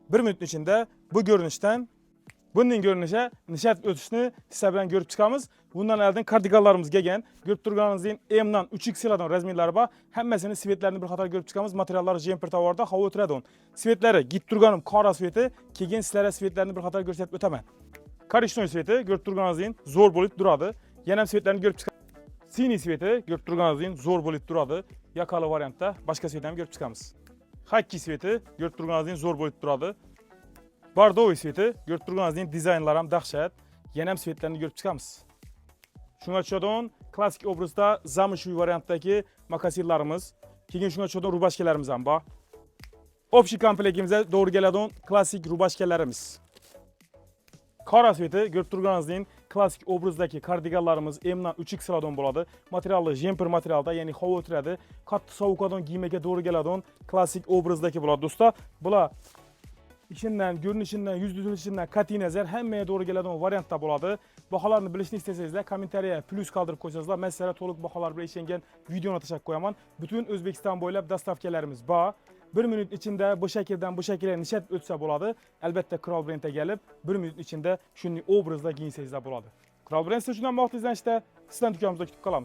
1 minut içinde bu görünüşten bunun görünüşe nişat ötüşünü sizler bilen görüp çıkamız. Bundan elden kardiganlarımız gelgen. Görüp turganınızın M-dan 3X resmileri var. Hemmesini svetlerini bir qatar görüp çıkamız. Materialları Jemper Tower'da hava ötüredi on. Svetleri git turganım kara sveti. Kegen sizlere svetlerini bir qatar gösterip ötemen. Karışnoy sveti görüp turganınızın zor bolup duradı. Yenem svetlerini görüp çıkamız. Sini sveti görüp turganınızın zor bolup duradı. Yakalı variantta başka svetlerini görüp çıkamız. Hakki sveti görüp turganınızın zor bolup duradı. Bardovi sveti görüp turganınızın dizaynlaram dahşat. Yenem svetlerini görüp çıkamız. Şuna çoğun klasik obrazda zamışuy varianttaki makasirlarımız. Keyin şuna çoğun rubaşkelerimiz amba. Opşi komplekimize doğru gelen klasik rubaşkelerimiz. Kara sveti görüp turganınızın klasik obrazdaki kardiganlarımız M-dan 3X sıradan boladı. Materialı jemper materialda, yani hava ötüredi. Katlı soğukadan giymeke doğru gelen klasik obrazdaki boladı dosta. Bula İçinden, görünüşünden, yüzlülüşünden kati nezer hemmeye doğru gelen variantta boladı. Bahalarını bilişini isteseniz kommenteriye plus kaldırıp koysanızlar. Mesela toluk bahalar bile işengen videonu atacak koyaman. Bütün Özbekistan boylab dastavkelerimiz ba. 1 minut içinde bu şekilde nişat ötse boladı. Elbette Kral Brand'e gelip 1 minut içinde şunu obrazda giyinseniz de boladı. Kral Brand sözünden muhtemelen işte sizden dükkanımızda kütüp kalamız.